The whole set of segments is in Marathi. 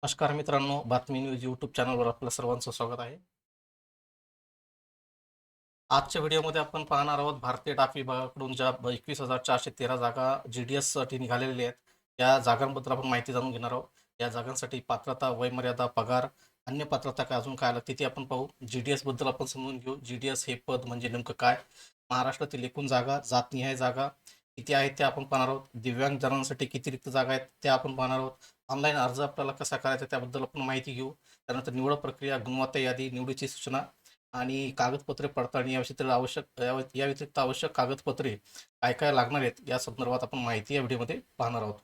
नमस्कार मित्रांनो, बातमी न्यूज यूट्यूब चॅनलवर आपल्या सर्वांचं स्वागत आहे. आजच्या व्हिडिओमध्ये आपण पाहणार आहोत भारतीय डाक विभागाकडून ज्या 21,413 जागा GDS साठी निघालेल्या आहेत. या जागांबद्दल आपण माहिती जाणून घेणार आहोत. या जागांसाठी पात्रता, वयमर्यादा, पगार, अन्य पात्रता काय अजून काय लागते ते आपण पाहू. GDS बद्दल आपण समजून घेऊ. GDS हे पद म्हणजे नेमकं काय, महाराष्ट्रातील एकूण जागा, जातनिहाय जागा किती आहेत ते आपण पाहणार आहोत. दिव्यांग जनांसाठी किती रिक्त जागा आहेत त्या आपण पाहणार आहोत. ऑनलाईन अर्ज आपल्याला कसा करायचा त्याबद्दल आपण माहिती घेऊ. त्यानंतर निवड प्रक्रिया, गुणवत्ता यादी, निवडीची सूचना आणि कागदपत्रे पडताळणी या व्यतिरिक्त आवश्यक कागदपत्रे काय काय लागणार आहेत या संदर्भात आपण माहिती या व्हिडिओमध्ये पाहणार आहोत.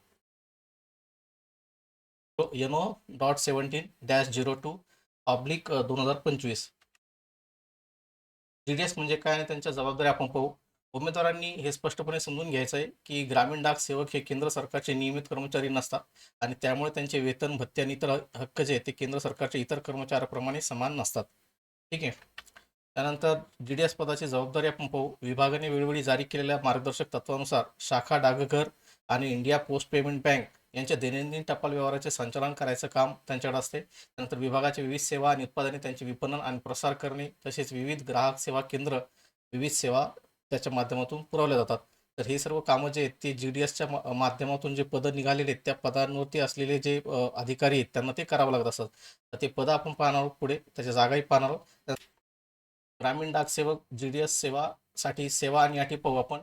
NO.17-02/2025 GDS म्हणजे काय आणि त्यांच्या जबाबदारी आपण पाहू. उमेदवारांनी हे स्पष्टपणे समजून घ्यायचं आहे की ग्रामीण डाक सेवक हे केंद्र सरकारचे नियमित कर्मचारी नसतात आणि त्यामुळे त्यांचे वेतन, भत्ते आणि इतर हक्क जे आहेत ते केंद्र सरकारच्या इतर कर्मचाऱ्याप्रमाणे समान नसतात. ठीक आहे. त्यानंतर GDS पदाची जबाबदारी आपण पाहू. विभागाने वेळोवेळी जारी केलेल्या मार्गदर्शक तत्वानुसार शाखा डाकघर आणि इंडिया पोस्ट पेमेंट बँक यांच्या दैनंदिन टपाल व्यवहाराचे संचालन करायचं काम त्यांच्याकडे असते. त्यानंतर विभागाचे विविध सेवा आणि उत्पादने त्यांचे विपणन आणि प्रसार करणे, तसेच विविध ग्राहक सेवा केंद्र, विविध सेवा त्याच्या माध्यमातून पुरवल्या जातात. तर हे सर्व कामं जे आहेत ते GDSच्या माध्यमातून जे पदं निघालेले आहेत त्या पदांवरती असलेले जे अधिकारी आहेत त्यांना ते करावं लागत असतात. तर ते पदं आपण पाहणार आहोत पुढे, त्याच्या जागाही पाहणार आहोत. ग्रामीण डाक सेवक GDS सेवासाठी सेवा आणि अटी पाहू आपण.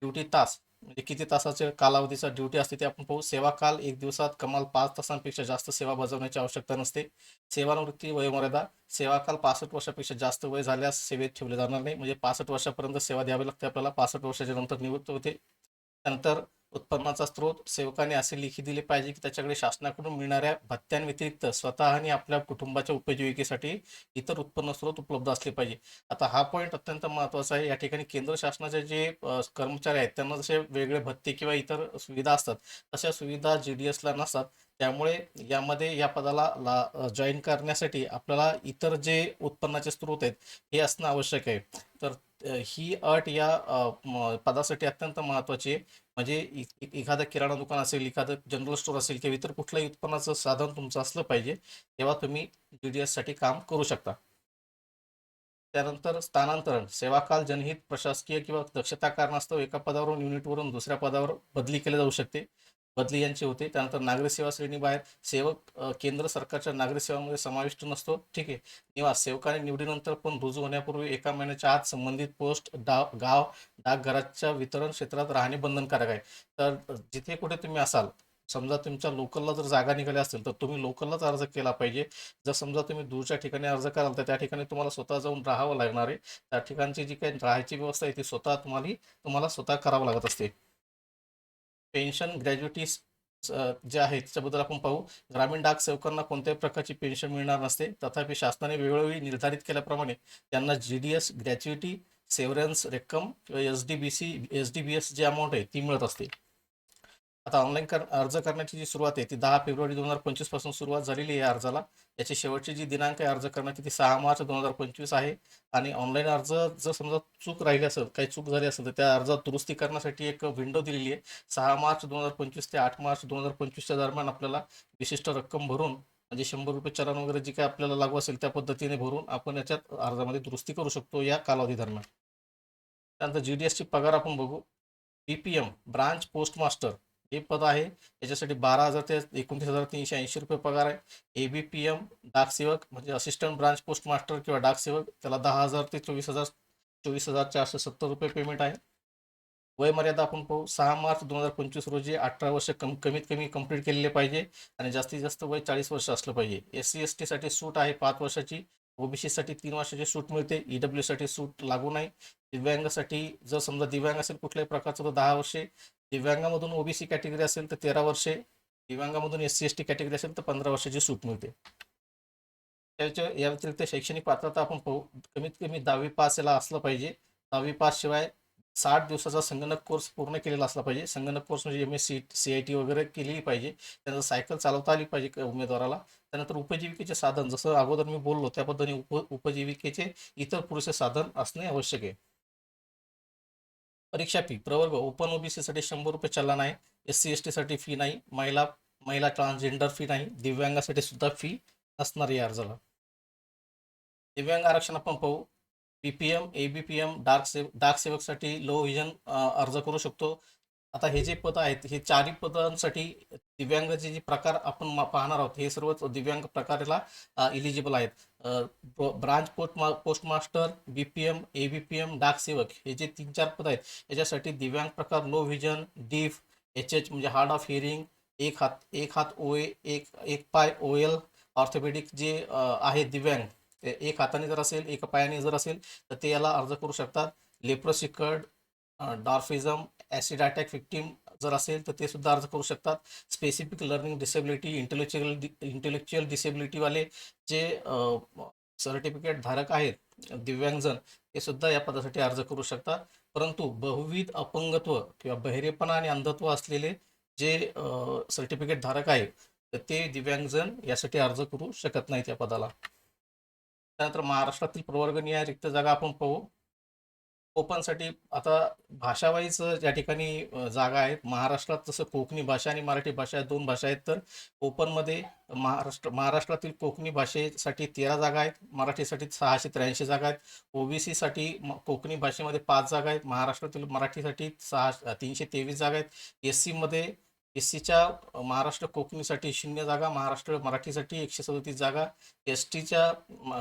ड्युटी तास म्हणजे किती तासाच्या कालावधीचा ड्युटी असते ते आपण पाहू. सेवा काल 1 दिवसात कमाल 5 तासांपेक्षा जास्त सेवा बजावण्याची आवश्यकता नसते. सेवानिवृत्ती वयोमर्यादा, सेवा काल 65 वर्षापेक्षा जास्त वय झाल्यास सेवेत ठेवले जाणार नाही. म्हणजे 65 वर्षापर्यंत सेवा द्यावी लागते आपल्याला, 65 वर्षाच्या नंतर निवृत्त होते. त्यानंतर उत्पन्नाचा स्रोत, सेवकाने असे लिखी दिले पाहिजे की त्याच्याकडे शासनाकडून मिळणाऱ्या भत्त्यांव्यतिरिक्त स्वतः आणि आपल्या कुटुंबाच्या उपजीविकेसाठी इतर उत्पन्न स्रोत उपलब्ध असले पाहिजे. आता हा पॉईंट अत्यंत महत्त्वाचा आहे. या ठिकाणी केंद्र शासनाचे जे कर्मचारी आहेत त्यांना जसे वेगळे भत्ते किंवा इतर सुविधा असतात तशा सुविधा GDSला नसतात. त्यामुळे यामध्ये या पदाला जॉईन करण्यासाठी आपल्याला इतर जे उत्पन्नाचे स्रोत आहेत हे असणं आवश्यक आहे. तर ही अट या पदासाठी अत्यंत महत्त्वाची आहे. म्हणजे एखादं किराणा दुकान असेल, एखादं जनरल स्टोअर असेल किंवा इतर कुठलंही उत्पन्नाचं साधन तुमचं असलं पाहिजे, तेव्हा तुम्ही GDS साठी काम करू शकता. त्यानंतर स्थानांतरण, सेवाकाल जनहित, प्रशासकीय किंवा दक्षता कारणास्तव एका पदावरून युनिटवरून दुसऱ्या पदावर बदली केली जाऊ शकते. बदली यांची होते. त्यानंतर नागरी सेवा श्रेणीबाहेर सेवक केंद्र सरकारच्या नागरी सेवांमध्ये समाविष्ट नसतो. ठीक आहे. निवास, सेवकाने निवडीनंतर पण रुजू होण्यापूर्वी 1 महिन्याच्या आत संबंधित पोस्ट गाव डाकघराच्या वितरण क्षेत्रात राहणे बंधनकारक आहे. तर जिथे कुठे तुम्ही असाल, समजा तुमच्या लोकलला जर जागा निघाल्या असतील तर तुम्ही लोकललाच अर्ज केला पाहिजे. जर समजा तुम्ही दूरच्या ठिकाणी अर्ज कराल तर त्या ठिकाणी तुम्हाला स्वतः जाऊन राहावं लागणार आहे. त्या ठिकाणची जी काही राहायची व्यवस्था आहे ती तुम्हाला स्वतः करावं लागत असते. पेन्शन, ग्रॅज्युटीज जे आहे त्याच्याबद्दल आपण पाहू. ग्रामीण डाक सेवकांना कोणत्याही प्रकारची पेन्शन मिळणार नसते. तथापि शासनाने वेळोवेळी निर्धारित केल्याप्रमाणे त्यांना GDS, ग्रॅच्युइटी, सेव्हरन्स रक्कम किंवा SDBS जी अमाऊंट आहे ती मिळत असते. आता ऑनलाईन अर्ज करण्याची जी सुरुवात आहे ती 10 फेब्रुवारी 2025 पासून सुरुवात झालेली आहे अर्जाला. याची शेवटची जी दिनांक आहे अर्ज करण्याची ती 6 मार्च 2025 आहे. आणि ऑनलाईन अर्ज जर समजा चूक राहिली असेल, काही चूक झाली असेल तर त्या अर्जात दुरुस्ती करण्यासाठी एक विंडो दिलेली आहे. 6 मार्च 2025 ते 8 मार्च 2025च्या दरम्यान आपल्याला विशिष्ट रक्कम भरून, म्हणजे ₹100 चलन वगैरे जे काही आपल्याला लागू असेल त्या पद्धतीने भरून आपण याच्यात अर्जामध्ये दुरुस्ती करू शकतो या कालावधी दरम्यान. त्यानंतर GDSची पगार आपण बघू. BPM, ब्रांच पोस्ट मास्टर हे पद आहे. याच्यासाठी 12,000 ते 29,380 पगार आहे. ABPM डाकसेवक म्हणजे असिस्टंट ब्रांच पोस्ट मास्टर किंवा डाकसेवक, त्याला 10,000 ते 24,470 पेमेंट आहे. वयमर्यादा आपण पाहू. 6 मार्च 2025 रोजी 18 वर्ष कमीत कमी कंप्लीट केलेले पाहिजे आणि जास्तीत जास्त वय 40 वर्ष असलं पाहिजे. SC/ST साठी सूट आहे 5 वर्षाची. OBC साठी 3 वर्षाची सूट मिळते. EW साठी सूट लागू नाही. दिव्यांगासाठी जर समजा दिव्यांग असेल कुठल्याही प्रकारचं तर 10 वर्षे. दिव्यांगामधून OBC कॅटेगरी असेल तर 13 वर्षे. दिव्यांगामधून SC/ST कॅटेगरी असेल तर 15 वर्षाची सूट मिळते. या व्यतिरिक्त शैक्षणिक पात्रता आपण पाहू. कमीत कमी 10वी पास याला असलं पाहिजे. 10वी पास शिवाय 60 दिवसाचा संगणक कोर्स पूर्ण केलेला असला पाहिजे. संगणक कोर्स म्हणजे MS CIT वगैरे केलेली पाहिजे. त्यानंतर सायकल चालवता आली पाहिजे उमेदवाराला. त्यानंतर उपजीविकेचे साधन, जसं अगोदर मी बोललो त्या पद्धतीने उपजीविकेचे इतर पुरेसे साधन असणे आवश्यक आहे. परीक्षा फी प्रवर्ग ओपन OBC साठी ₹100 चलन आहे. SC/ST साठी फी नाही. महिला महिला ट्रान्सजेंडर फी नाही, दिव्यांगासाठी सुद्धा फी असणार या अर्जाला. दिव्यांग आरक्षण आपण पाहू. पीपीएम, एबीपीएम, डाक सेवकसाठी लो व्हिजन अर्ज करू शकतो. आता हे जे पद आहेत, हे चारही पदांसाठी दिव्यांगाचे जे प्रकार आपण पाहणार आहोत, हे सर्वच दिव्यांग प्रकाराला इलिजिबल आहेत. Branch post master, BPM, ABPM, डाक सेवक हे जे 3-4 पद आहेत, याच्यासाठी दिव्यांग प्रकार लो व्हिजन, डीफ, एच म्हणजे हार्ड ऑफ हिअरिंग, एक हात ओए, एक एक पाय ओएल, ऑर्थोपेडिक जे आहे दिव्यांग, एक हाताने जर असेल, एका पायाने जर असेल, तर ते याला अर्ज करू शकतात. Leprosy cured, dwarfism, acid attack victim जर असेल, तर ते सुद्धा अर्ज करू शकतात. स्पेसिफिक लर्निंग डिसेबिलिटी, इंटेलेक्च्युअल डिसेबिलिटीवाले जे सर्टिफिकेट धारक आहेत दिव्यांगजन, ते सुद्धा या पदासाठी अर्ज करू शकतात. परंतु बहुविध अपंगत्व किंवा बहिरेपणा आणि अंधत्व असलेले जे सर्टिफिकेट धारक आहे, तर ते दिव्यांगजन यासाठी अर्ज करू शकत नाहीत या पदाला. त्यानंतर महाराष्ट्रातील प्रवर्गनीय रिक्त जागा आपण पाहू. ओपनसाठी आता भाषावाईज ज्या ठिकाणी जागा आहेत, महाराष्ट्रात जसं कोकणी भाषा आणि मराठी भाषा 2 भाषा आहेत, तर ओपनमध्ये महाराष्ट्रातील कोकणी भाषेसाठी 13 जागा आहेत, मराठीसाठी 683 जागा आहेत, ओबीसीसाठी कोकणी भाषेमध्ये 5 जागा आहेत, महाराष्ट्रातील मराठीसाठी 323 जागा आहेत, एससीच्या महाराष्ट्र कोकणीसाठी 0 जागा, महाराष्ट्र मराठीसाठी 137 जागा, एसटीच्या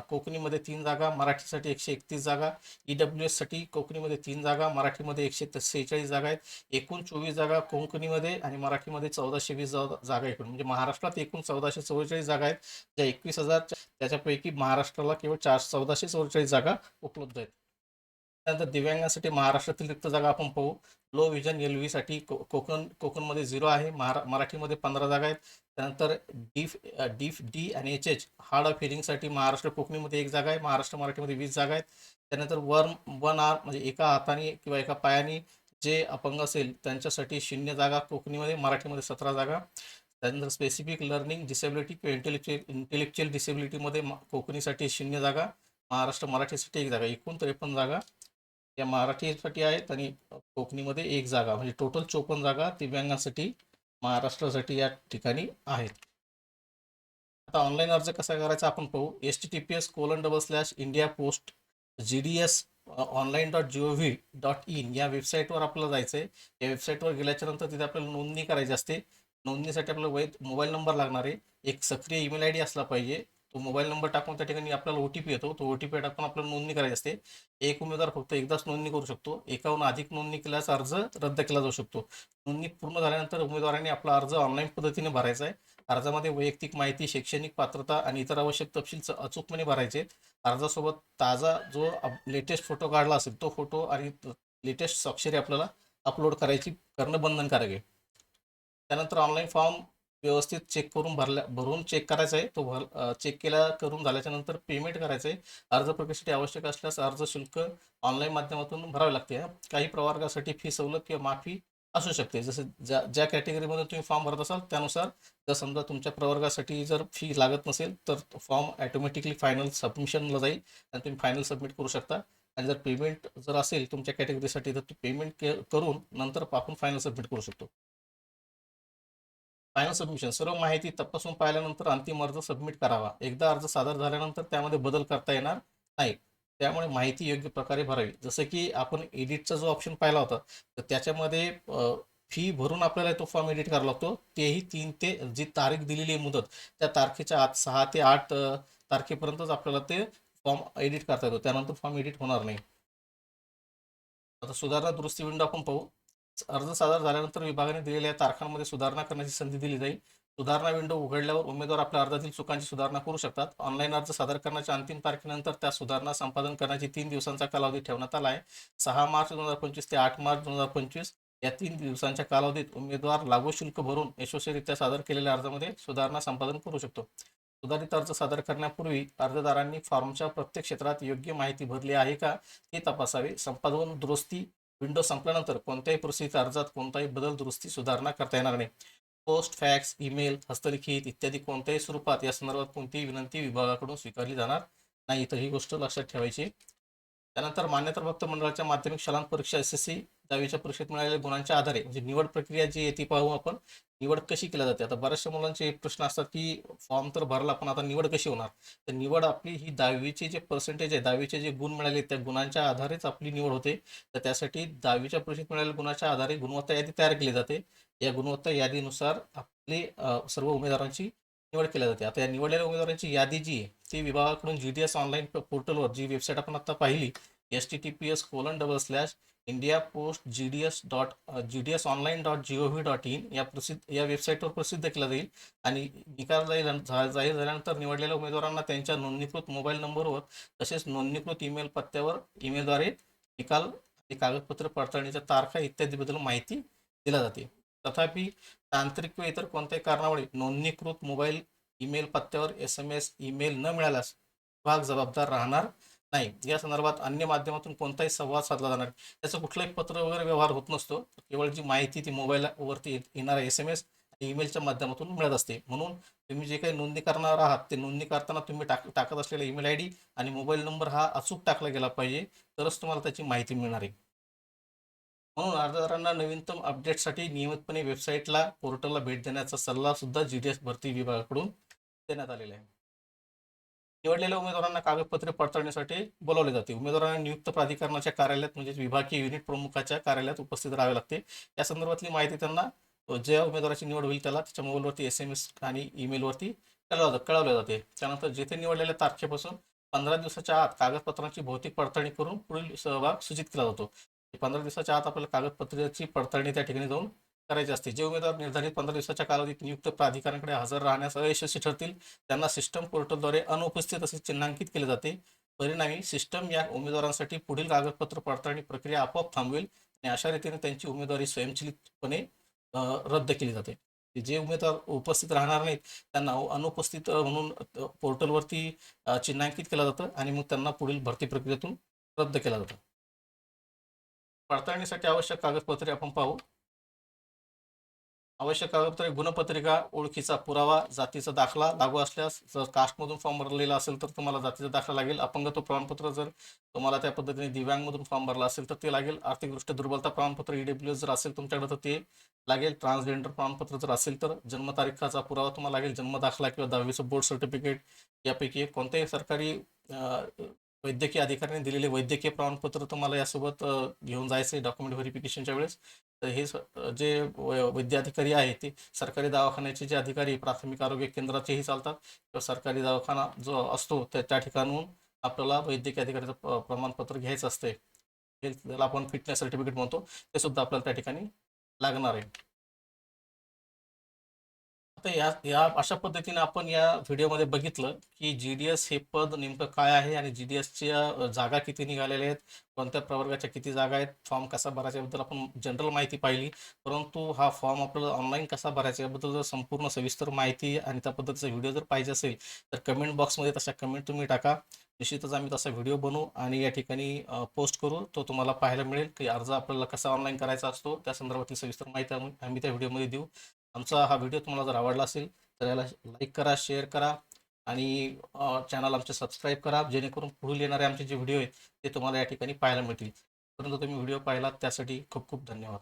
कोकणीमध्ये 3 जागा, मराठीसाठी 131 जागा, ईडब्ल्यूएससाठी कोकणीमध्ये 3 जागा, मराठीमध्ये 146 जागा आहेत. एकूण 24 जागा कोकणीमध्ये आणि मराठीमध्ये 1420 जागा एकूण, म्हणजे महाराष्ट्रात एकूण 1444 जागा आहेत, ज्या 21,000 त्याच्यापैकी महाराष्ट्राला केवळ 1444 जागा उपलब्ध आहेत. त्यानंतर दिव्यांगांसाठी महाराष्ट्रातील रिक्त जागा आपण पाहू. लो व्हिजन एलव्हीसाठी कोकणमध्ये 0 आहे, मराठीमध्ये 15 जागा आहेत. त्यानंतर डीफ डी आणि एच हार्ड ऑफ हिअरिंगसाठी महाराष्ट्र कोकणीमध्ये 1 जागा आहे, महाराष्ट्र मराठीमध्ये 20 जागा आहेत. त्यानंतर वन आर म्हणजे एका हाताने किंवा एका पायाने जे अपंग असेल त्यांच्यासाठी 0 जागा कोकणीमध्ये, मराठीमध्ये 17 जागा. त्यानंतर स्पेसिफिक लर्निंग डिसेबिलिटी किंवा इंटेलेक्च्युअल डिसेबिलिटीमध्ये कोकणीसाठी 0 जागा, महाराष्ट्र मराठीसाठी 1 जागा, एकूण 53 जागा या मराठीसाठी आहेत आणि कोकणीमध्ये 1 जागा, म्हणजे टोटल 54 जागा दिव्यांगांसाठी महाराष्ट्रासाठी या ठिकाणी आहेत. आता ऑनलाईन अर्ज कसा करायचा आपण पाहू. https://India Post GDS online.gov.in या वेबसाईटवर आपल्याला जायचं आहे. या वेबसाईटवर गेल्याच्या नंतर तिथे आपल्याला नोंदणी करायची असते. नोंदणीसाठी आपल्याला मोबाईल नंबर लागणार आहे, एक सक्रिय ईमेल आय डी असला पाहिजे. तो मोबाईल नंबर टाकून त्या ठिकाणी आपल्याला OTP येतो, तो OTP टाकून आपल्याला नोंदणी करायची असते. एक उमेदवार फक्त एकदाच नोंदणी करू शकतो, एकाहून अधिक नोंदणी केल्यास अर्ज रद्द केला जाऊ शकतो. नोंदणी पूर्ण झाल्यानंतर उमेदवारांनी आपला अर्ज ऑनलाईन पद्धतीने भरायचा आहे. अर्जामध्ये वैयक्तिक माहिती, शैक्षणिक पात्रता आणि इतर आवश्यक तपशील अचूकपणे भरायचे. अर्जासोबत ताजा जो लेटेस्ट फोटो काढला असेल तो फोटो आणि लेटेस्ट स्वाक्षरी आपल्याला अपलोड करणं बंधनकारक आहे. त्यानंतर ऑनलाईन फॉर्म व्यवस्थित चेक करून भरून चेक करायचा आहे. तो चेक करून झाल्याच्या नंतर पेमेंट करायचं आहे. अर्ज प्रक्रियेसाठी आवश्यक असल्यास अर्ज शुल्क ऑनलाईन माध्यमातून भरावे लागते. काही प्रवर्गासाठी फी सवलत किंवा माफी असू शकते. जसं ज्या कॅटेगरीमध्ये तुम्ही फॉर्म भरत असाल त्यानुसार. जर समजा तुमच्या प्रवर्गासाठी जर फी लागत नसेल तर फॉर्म ॲटोमॅटिकली फायनल सबमिशनला जाईल आणि तुम्ही फायनल सबमिट करू शकता. आणि जर पेमेंट जर असेल तुमच्या कॅटेगरीसाठी तर पेमेंट करून नंतर आपण फायनल सबमिट करू शकतो. फायनल सबमिशन सर्व माहिती तपासून पाहिल्यानंतर अंतिम अर्ज सबमिट करावा. एकदा अर्ज सादर झाल्यानंतर त्यामध्ये बदल करता येणार नाही, त्यामुळे माहिती योग्य प्रकारे भरावी. जसं की आपण एडिटचा जो ऑप्शन पाहिला होता, तर त्याच्यामध्ये फी भरून आपल्याला तो फॉर्म एडिट करावा लागतो. तेही 3 ते जी तारीख दिलेली आहे मुदत, त्या तारखेच्या आत 6 ते 8 तारखेपर्यंतच आपल्याला ते फॉर्म एडिट करता येतो, त्यानंतर फॉर्म एडिट होणार नाही. आता सुधारणा दुरुस्ती विंडो आपण पाहू. अर्ज सादर झाल्यानंतर विभागाने दिलेल्या तारखांमध्ये सुधारणा करण्याची संधी दिली जाईल. सुधारणा विंडो उघडल्यावर उमेदवार आपल्या अर्जातील चुकांची सुधारणा करू शकतात. ऑनलाईन अर्ज सादर करण्याच्या अंतिम तारखेनंतर त्या सुधारणा संपादन करण्याची 3 दिवसांचा कालावधी ठेवण्यात आला आहे. 6 मार्च 2025 ते 8 मार्च 2025 या 3 दिवसांच्या कालावधीत उमेदवार लागू शुल्क भरून यशस्वीरित्या सादर केलेल्या अर्जामध्ये सुधारणा संपादन करू शकतो. सुधारित अर्ज सादर करण्यापूर्वी अर्जदारांनी फॉर्मच्या प्रत्येक क्षेत्रात योग्य माहिती भरली आहे का हे तपासावे. संपादन दुरुस्ती विंडो संपल्यानंतर कोणत्याही परिस्थितीत अर्जात कोणताही बदल, दुरुस्ती, सुधारणा करता येणार नाही. पोस्ट, फॅक्स, ईमेल, हस्तलिखित इत्यादी कोणत्याही स्वरूपात या संदर्भात कोणतीही विनंती विभागाकडून स्वीकारली जाणार नाही. तर ही गोष्ट लक्षात ठेवायची. त्यानंतर मान्यताप्राप्त मंडळाच्या माध्यमिक शालांत परीक्षा SSC 10वीच्या परीक्षेत मिळालेल्या गुणांच्या आधारे म्हणजे निवड प्रक्रिया जी आहे ती पाहू आपण. निवड कशी केली जाते? आता बऱ्याचशा मुलांचे एक प्रश्न असतात की फॉर्म तर भरला पण आता निवड कशी होणार? तर निवड आपली ही 10वीचे जे पर्सेंटेज आहे, 10वीचे जे गुण मिळाले त्या गुणांच्या आधारेच आपली निवड होते. तर त्यासाठी 10वीच्या परीक्षेत मिळालेल्या गुणाच्या आधारे गुणवत्ता यादी तयार केली जाते. या गुणवत्ता यादीनुसार आपली सर्व उमेदवारांची निवड केली जाते. आता या निवडलेल्या उमेदवारांची यादी जी आहे ती विभागाकडून GDS ऑनलाईन पोर्टलवर जी वेबसाईट आपण आता पाहिली https://indiapost.gds.online.gov.in या वेबसाईटवर प्रसिद्ध केला जाईल आणि निकाल जाहीर झाल्यानंतर निवडलेल्या उमेदवारांना त्यांच्या नोंदणीकृत मोबाईल नंबरवर तसेच नोंदणीकृत ईमेल पत्त्यावर ईमेलद्वारे निकाल आणि कागदपत्र पडताळणीच्या तारखा इत्यादीबद्दल माहिती दिली जाते. तथापि तांत्रिक व इतर कोणत्याही कारणामुळे नोंदणीकृत मोबाईल ईमेल पत्त्यावर SMS ईमेल न मिळाल्यास विभाग जबाबदार राहणार नाही. या संदर्भात अन्य माध्यमातून कोणताही संवाद साधला जाणार नाही. त्याचं कुठलंही पत्र वगैरे व्यवहार होत नसतो. केवळ जी माहिती ती मोबाईलवरती येणारा SMS आणि ईमेलच्या माध्यमातून मिळत असते. म्हणून तुम्ही जे काही नोंदणी करणार आहात ते नोंदणी करताना तुम्ही टाकत असलेला ईमेल ID आणि मोबाईल नंबर हा अचूक टाकला गेला पाहिजे, तरच तुम्हाला त्याची माहिती मिळणार आहे. म्हणून अर्जदारांना नवीनतम अपडेटसाठी नियमितपणे वेबसाईटला पोर्टलला भेट देण्याचा सल्ला सुद्धा GDS भरती विभागाकडून देण्यात आलेला आहे. निवडलेल्या उमेदवारांना कागदपत्रे पडताळणीसाठी बोलावले जाते. उमेदवारांना नियुक्त प्राधिकरणाच्या कार्यालयात म्हणजे विभागीय युनिट प्रमुखाच्या कार्यालयात उपस्थित राहावे लागते. या संदर्भातली माहिती त्यांना ज्या उमेदवाराची निवड होईल त्याला त्याच्या मोबाईलवरती SMS आणि ईमेलवरती कळवले जाते. त्यानंतर जेथे निवडलेल्या तारखेपासून 15 दिवसाच्या आत कागदपत्रांची भौतिक पडताळणी करून पुढील सहभाग सूचित केला जातो. 15 दिवसाच्या आत आपल्याला कागदपत्राची पडताळणी त्या ठिकाणी जाऊन करायची असते. जे उमेदवार निर्धारित 15 दिवसाच्या कालावधीत नियुक्त प्राधिकाऱ्यांकडे हजर राहण्यास अयशस्वी ठरतील त्यांना सिस्टम पोर्टलद्वारे अनुपस्थित असे चिन्हांकित केले जाते. परिणामी सिस्टम या उमेदवारांसाठी पुढील कागदपत्र पडताळणी प्रक्रिया आपोआप थांबवेल आणि अशा रीतीने त्यांची उमेदवारी स्वयंचलितपणे रद्द केली जाते. जे उमेदवार उपस्थित राहणार नाहीत त्यांना अनुपस्थित म्हणून पोर्टलवरती चिन्हांकित केलं जातं आणि मग त्यांना पुढील भरती प्रक्रियेतून रद्द केलं जातं. पडताळणीसाठी आवश्यक कागदपत्रे आपण पाहू. आवश्यक कागदपत्रे गुणपत्रिका, ओळखीचा पुरावा, जातीचा दाखला लागू असल्यास जर कास्टमधून फॉर्म भरलेला असेल तर तुम्हाला जातीचा दाखला लागेल. अपंगत्व प्रमाणपत्र जर तुम्हाला त्या पद्धतीने दिव्यांगमधून फॉर्म भरला असेल तर ते लागेल. आर्थिकदृष्ट्या दुर्बलता प्रमाणपत्र EWS जर असेल तुमच्याकडे तर ते लागेल. ट्रान्सजेंडर प्रमाणपत्र जर असेल तर जन्मतारीखाचा पुरावा तुम्हाला लागेल. जन्म दाखला किंवा 10वीचं बोर्ड सर्टिफिकेट यापैकी एक कोणत्याही सरकारी वैद्यकीय अधिकाऱ्याने दिलेले वैद्यकीय प्रमाणपत्र तुम्हाला यासोबत घेऊन जायचं आहे डॉक्युमेंट व्हेरिफिकेशनच्या वेळेस. तर हे जे वैद्य अधिकारी आहेत ते सरकारी दवाखान्याचे जे अधिकारी प्राथमिक आरोग्य केंद्राचेही चालतात किंवा सरकारी दवाखाना जो असतो त्या ठिकाणून आपल्याला वैद्यकीय अधिकाऱ्याचं प्रमाणपत्र घ्यायचं असते. हे त्याला आपण फिटनेस सर्टिफिकेट म्हणतो. ते सुद्धा आपल्याला त्या ठिकाणी लागणार आहे. आता या या अशा पद्धतीने आपण या व्हिडिओमध्ये बघितलं की GDS हे पद नेमकं काय आहे आणि GDSच्या जागा किती निघालेल्या आहेत, कोणत्या प्रवर्गाच्या किती जागा आहेत, फॉर्म कसा भरायचा याबद्दल आपण जनरल माहिती पाहिली. परंतु हा फॉर्म आपल्याला ऑनलाईन कसा भरायचा याबद्दल जर संपूर्ण सविस्तर माहिती आणि त्या पद्धतीचा व्हिडिओ जर पाहिजे असेल तर कमेंट बॉक्समध्ये तशा कमेंट तुम्ही टाका. निश्चितच आम्ही तसा व्हिडिओ बनवू आणि या ठिकाणी पोस्ट करू. तो तुम्हाला पाहायला मिळेल की अर्ज आपल्याला कसा ऑनलाईन करायचा असतो त्या संदर्भातील सविस्तर माहिती आम्ही त्या व्हिडिओमध्ये देऊ. आमचा हा व्हिडिओ तुम्हाला जर आवडला असेल तर याला लाईक करा, शेअर करा आणि चॅनल आमचे सबस्क्राईब करा जेणेकरून पुढील येणारे आमचे जे व्हिडिओ आहेत ते तुम्हाला या ठिकाणी पाहायला मिळतील. परंतु तुम्ही व्हिडिओ पाहिलात त्यासाठी खूप खूप धन्यवाद.